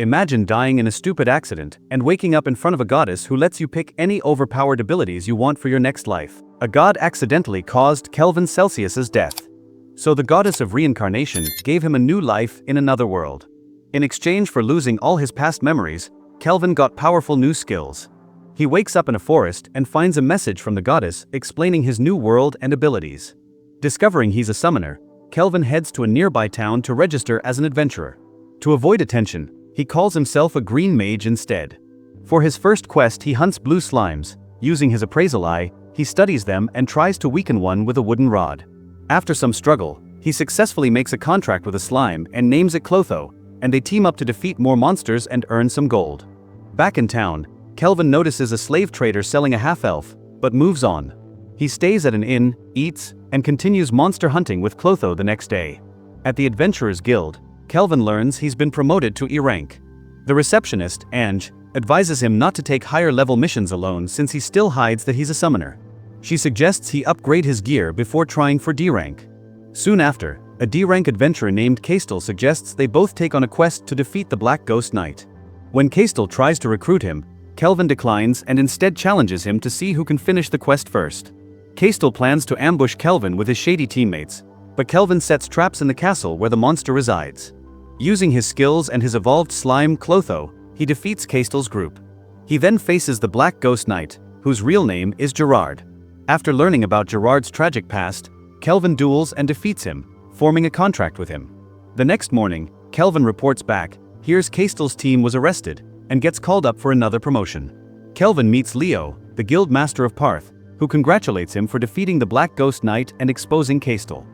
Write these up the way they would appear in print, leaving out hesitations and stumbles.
Imagine dying in a stupid accident and waking up in front of a goddess who lets you pick any overpowered abilities you want for your next life. A god accidentally caused Kelvin Celsius's death. So the goddess of reincarnation gave him a new life in another world. In exchange for losing all his past memories, Kelvin got powerful new skills. He wakes up in a forest and finds a message from the goddess explaining his new world and abilities. Discovering he's a summoner, Kelvin heads to a nearby town to register as an adventurer. To avoid attention, he calls himself a green mage instead. For his first quest, he hunts blue slimes. Using his appraisal eye, he studies them and tries to weaken one with a wooden rod. After some struggle, he successfully makes a contract with a slime and names it Clotho, and they team up to defeat more monsters and earn some gold. Back in town, Kelvin notices a slave trader selling a half-elf, but moves on. He stays at an inn, eats, and continues monster hunting with Clotho the next day. At the Adventurers Guild, Kelvin learns he's been promoted to E rank. The receptionist, Ange, advises him not to take higher-level missions alone since he still hides that he's a summoner. She suggests he upgrade his gear before trying for D rank. Soon after, a D rank adventurer named Kastel suggests they both take on a quest to defeat the Black Ghost Knight. When Kastel tries to recruit him, Kelvin declines and instead challenges him to see who can finish the quest first. Kastel plans to ambush Kelvin with his shady teammates, but Kelvin sets traps in the castle where the monster resides. Using his skills and his evolved slime Clotho, he defeats Kastel's group. He then faces the Black Ghost Knight, whose real name is Gerard. After learning about Gerard's tragic past, Kelvin duels and defeats him, forming a contract with him. The next morning, Kelvin reports back, hears Kastel's team was arrested, and gets called up for another promotion. Kelvin meets Leo, the guild master of Parth, who congratulates him for defeating the Black Ghost Knight and exposing Kastel.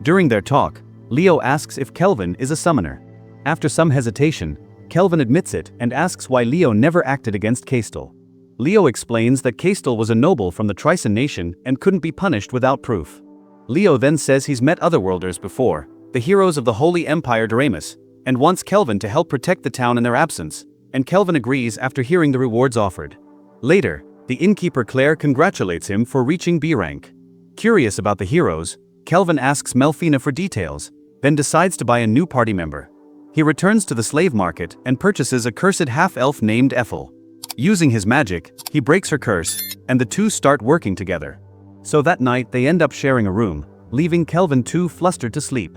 During their talk, Leo asks if Kelvin is a summoner. After some hesitation, Kelvin admits it and asks why Leo never acted against Kastel. Leo explains that Kastel was a noble from the Trison nation and couldn't be punished without proof. Leo then says he's met otherworlders before, the heroes of the Holy Empire Doremus, and wants Kelvin to help protect the town in their absence, and Kelvin agrees after hearing the rewards offered. Later, the innkeeper Claire congratulates him for reaching B rank. Curious about the heroes, Kelvin asks Melfina for details, then decides to buy a new party member. He returns to the slave market and purchases a cursed half-elf named Ethel. Using his magic, he breaks her curse, and the two start working together. So that night they end up sharing a room, leaving Kelvin too flustered to sleep.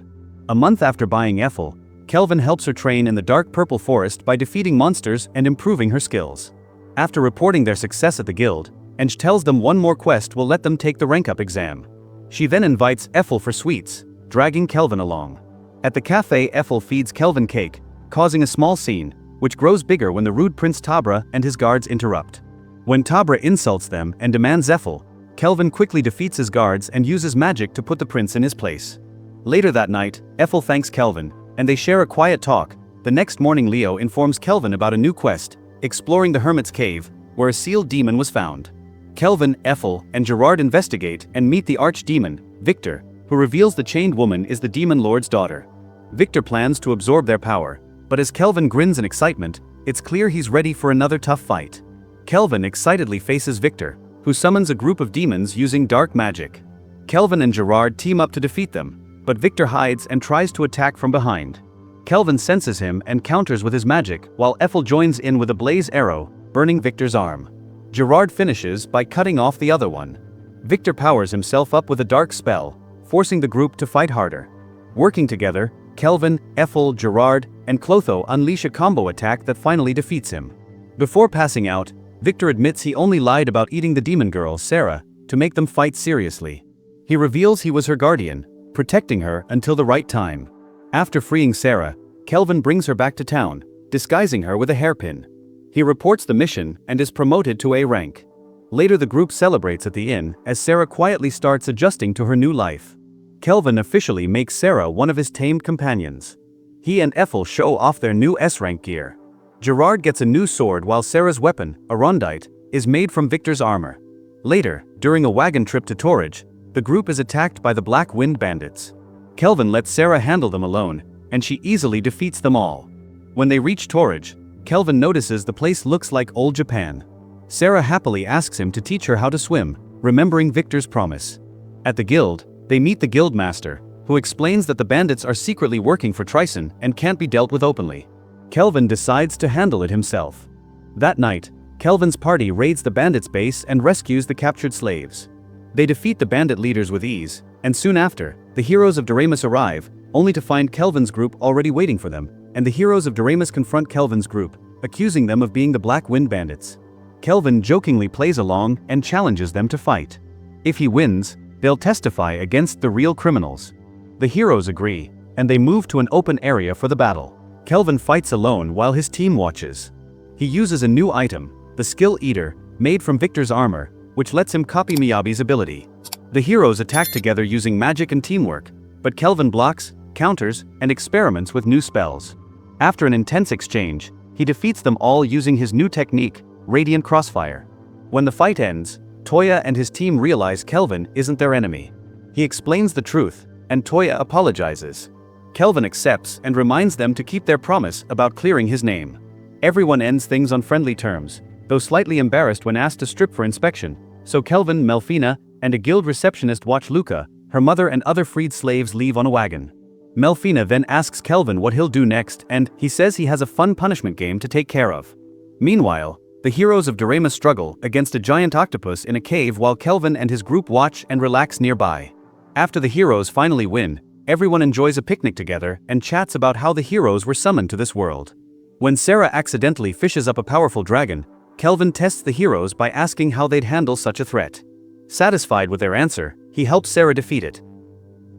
A month after buying Ethel, Kelvin helps her train in the dark purple forest by defeating monsters and improving her skills. After reporting their success at the guild, Ange tells them one more quest will let them take the rank-up exam. She then invites Ethel for sweets, dragging Kelvin along. At the cafe, Ethel feeds Kelvin cake, causing a small scene, which grows bigger when the rude Prince Tabra and his guards interrupt. When Tabra insults them and demands Ethel, Kelvin quickly defeats his guards and uses magic to put the prince in his place. Later that night, Ethel thanks Kelvin, and they share a quiet talk. The next morning, Leo informs Kelvin about a new quest, exploring the Hermit's Cave, where a sealed demon was found. Kelvin, Ethel, and Gerard investigate and meet the archdemon, Victor, who reveals the chained woman is the demon lord's daughter. Victor plans to absorb their power, but as Kelvin grins in excitement, it's clear he's ready for another tough fight. Kelvin excitedly faces Victor, who summons a group of demons using dark magic. Kelvin and Gerard team up to defeat them, but Victor hides and tries to attack from behind. Kelvin senses him and counters with his magic, while Ethel joins in with a blaze arrow, burning Victor's arm. Gerard finishes by cutting off the other one. Victor powers himself up with a dark spell, forcing the group to fight harder. Working together, Kelvin, Ethel, Gerard, and Clotho unleash a combo attack that finally defeats him. Before passing out, Victor admits he only lied about eating the demon girl, Sarah, to make them fight seriously. He reveals he was her guardian, protecting her until the right time. After freeing Sarah, Kelvin brings her back to town, disguising her with a hairpin. He reports the mission and is promoted to A rank. Later the group celebrates at the inn as Sarah quietly starts adjusting to her new life. Kelvin officially makes Sarah one of his tamed companions. He and Ethel show off their new S-rank gear. Gerard gets a new sword while Sarah's weapon, a rondite, is made from Victor's armor. Later, during a wagon trip to Torridge, the group is attacked by the Black Wind Bandits. Kelvin lets Sarah handle them alone, and she easily defeats them all. When they reach Torridge, Kelvin notices the place looks like old Japan. Sarah happily asks him to teach her how to swim, remembering Victor's promise. At the guild, they meet the guild master, who explains that the bandits are secretly working for Trison and can't be dealt with openly. Kelvin decides to handle it himself. That night, Kelvin's party raids the bandits' base and rescues the captured slaves. They defeat the bandit leaders with ease, and soon after, the heroes of Doremus arrive, only to find Kelvin's group already waiting for them, and the heroes of Doremus confront Kelvin's group, accusing them of being the Black Wind Bandits. Kelvin jokingly plays along and challenges them to fight. If he wins, they'll testify against the real criminals. The heroes agree, and they move to an open area for the battle. Kelvin fights alone while his team watches. He uses a new item, the Skill Eater, made from Victor's armor, which lets him copy Miyabi's ability. The heroes attack together using magic and teamwork, but Kelvin blocks, counters, and experiments with new spells. After an intense exchange, he defeats them all using his new technique, Radiant Crossfire. When the fight ends, Toya and his team realize Kelvin isn't their enemy. He explains the truth, and Toya apologizes. Kelvin accepts and reminds them to keep their promise about clearing his name. Everyone ends things on friendly terms, though slightly embarrassed when asked to strip for inspection, so Kelvin, Melfina, and a guild receptionist watch Luca, her mother and other freed slaves leave on a wagon. Melfina then asks Kelvin what he'll do next, and he says he has a fun punishment game to take care of. Meanwhile, the heroes of Doremus struggle against a giant octopus in a cave while Kelvin and his group watch and relax nearby. After the heroes finally win, everyone enjoys a picnic together and chats about how the heroes were summoned to this world. When Sarah accidentally fishes up a powerful dragon, Kelvin tests the heroes by asking how they'd handle such a threat. Satisfied with their answer, he helps Sarah defeat it.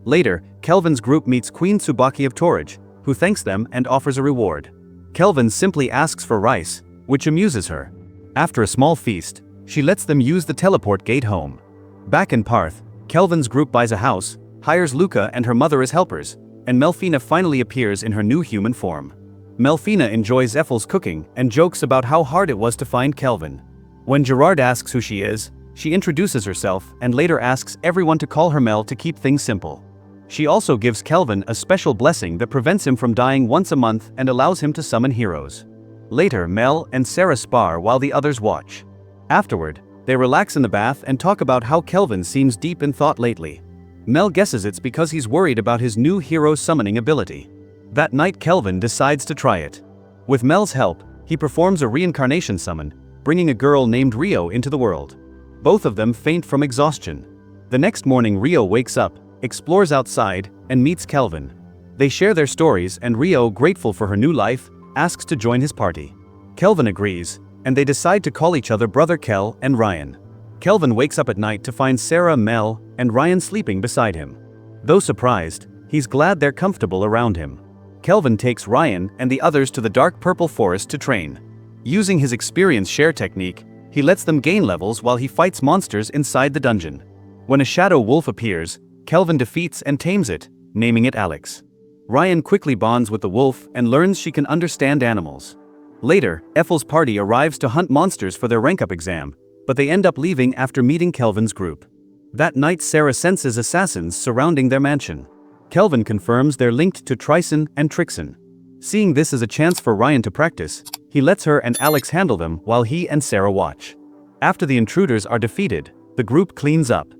Later, Kelvin's group meets Queen Tsubaki of Torage, who thanks them and offers a reward. Kelvin simply asks for rice, which amuses her. After a small feast, she lets them use the teleport gate home. Back in Parth, Kelvin's group buys a house, hires Luca and her mother as helpers, and Melfina finally appears in her new human form. Melfina enjoys Ethel's cooking and jokes about how hard it was to find Kelvin. When Gerard asks who she is, she introduces herself and later asks everyone to call her Mel to keep things simple. She also gives Kelvin a special blessing that prevents him from dying once a month and allows him to summon heroes. Later, Mel and Sarah spar while the others watch. Afterward, they relax in the bath and talk about how Kelvin seems deep in thought lately. Mel guesses it's because he's worried about his new hero summoning ability. That night Kelvin decides to try it. With Mel's help, he performs a reincarnation summon, bringing a girl named Rio into the world. Both of them faint from exhaustion. The next morning Rio wakes up, explores outside, and meets Kelvin. They share their stories and Rio, grateful for her new life, asks to join his party. Kelvin agrees, and they decide to call each other Brother Kel and Ryan. Kelvin wakes up at night to find Sarah, Mel, and Ryan sleeping beside him. Though surprised, he's glad they're comfortable around him. Kelvin takes Ryan and the others to the dark purple forest to train. Using his experience share technique, he lets them gain levels while he fights monsters inside the dungeon. When a shadow wolf appears, Kelvin defeats and tames it, naming it Alex. Ryan quickly bonds with the wolf and learns she can understand animals. Later, Ethel's party arrives to hunt monsters for their rank-up exam, but they end up leaving after meeting Kelvin's group. That night Sarah senses assassins surrounding their mansion. Kelvin confirms they're linked to Trison and Trixon. Seeing this as a chance for Ryan to practice, he lets her and Alex handle them while he and Sarah watch. After the intruders are defeated, the group cleans up.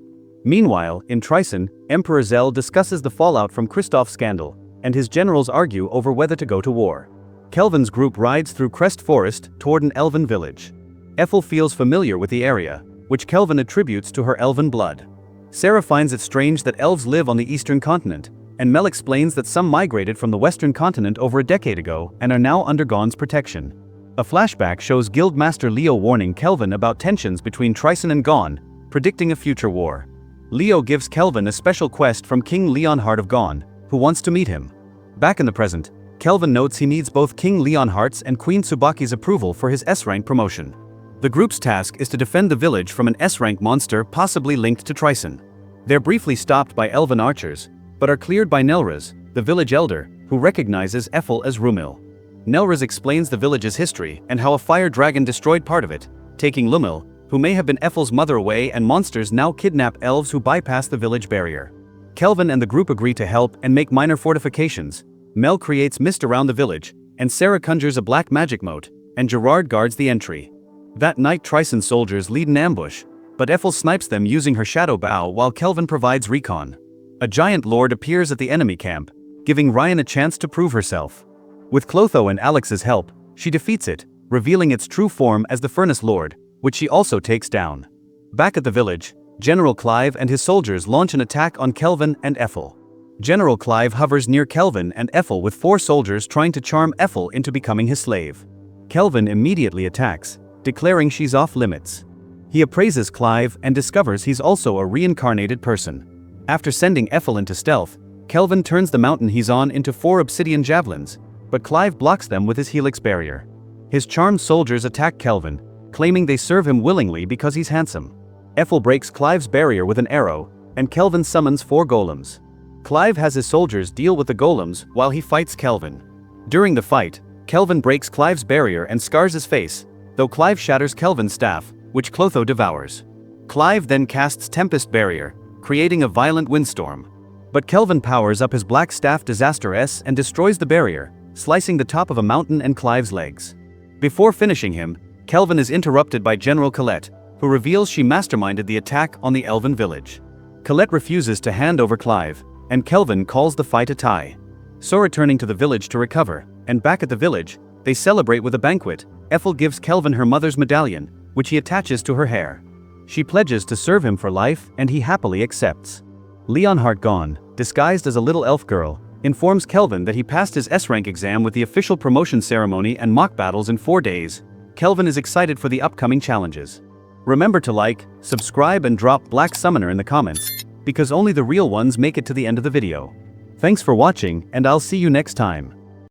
Meanwhile, in Trison, Emperor Zell discusses the fallout from Kristoff's scandal, and his generals argue over whether to go to war. Kelvin's group rides through Crest Forest toward an elven village. Ethel feels familiar with the area, which Kelvin attributes to her elven blood. Sarah finds it strange that elves live on the eastern continent, and Mel explains that some migrated from the western continent over a decade ago and are now under Gon's protection. A flashback shows Guildmaster Leo warning Kelvin about tensions between Trison and Gon, predicting a future war. Leo gives Kelvin a special quest from King Leonhard of Gon, who wants to meet him. Back in the present, Kelvin notes he needs both King Leonhardt's and Queen Tsubaki's approval for his S-rank promotion. The group's task is to defend the village from an S-rank monster possibly linked to Trison. They're briefly stopped by elven archers, but are cleared by Nelraz, the village elder, who recognizes Ethel as Rumil. Nelraz explains the village's history and how a fire dragon destroyed part of it, taking Lumil, who may have been Ethel's mother, away, and monsters now kidnap elves who bypass the village barrier. Kelvin and the group agree to help and make minor fortifications. Mel creates mist around the village, and Sarah conjures a black magic moat, and Gerard guards the entry. That night Trison soldiers lead an ambush, but Ethel snipes them using her shadow bow while Kelvin provides recon. A giant lord appears at the enemy camp, giving Ryan a chance to prove herself. With Clotho and Alex's help, she defeats it, revealing its true form as the Furnace Lord, which she also takes down. Back at the village, General Clive and his soldiers launch an attack on Kelvin and Ethel. General Clive hovers near Kelvin and Ethel with 4 soldiers trying to charm Ethel into becoming his slave. Kelvin immediately attacks, declaring she's off limits. He appraises Clive and discovers he's also a reincarnated person. After sending Ethel into stealth, Kelvin turns the mountain he's on into 4 obsidian javelins, but Clive blocks them with his helix barrier. His charmed soldiers attack Kelvin, claiming they serve him willingly because he's handsome. Ethel breaks Clive's barrier with an arrow, and Kelvin summons 4 golems. Clive has his soldiers deal with the golems while he fights Kelvin. During the fight, Kelvin breaks Clive's barrier and scars his face, though Clive shatters Kelvin's staff, which Clotho devours. Clive then casts Tempest Barrier, creating a violent windstorm. But Kelvin powers up his black staff Disaster S and destroys the barrier, slicing the top of a mountain and Clive's legs. Before finishing him, Kelvin is interrupted by General Colette, who reveals she masterminded the attack on the Elven village. Colette refuses to hand over Clive, and Kelvin calls the fight a tie. So returning to the village to recover, and back at the village, they celebrate with a banquet. Ethel gives Kelvin her mother's medallion, which he attaches to her hair. She pledges to serve him for life, and he happily accepts. Leonhardt Gone, disguised as a little elf girl, informs Kelvin that he passed his S-rank exam with the official promotion ceremony and mock battles in 4 days. Kelvin is excited for the upcoming challenges. Remember to like, subscribe and drop Black Summoner in the comments, because only the real ones make it to the end of the video. Thanks for watching, and I'll see you next time.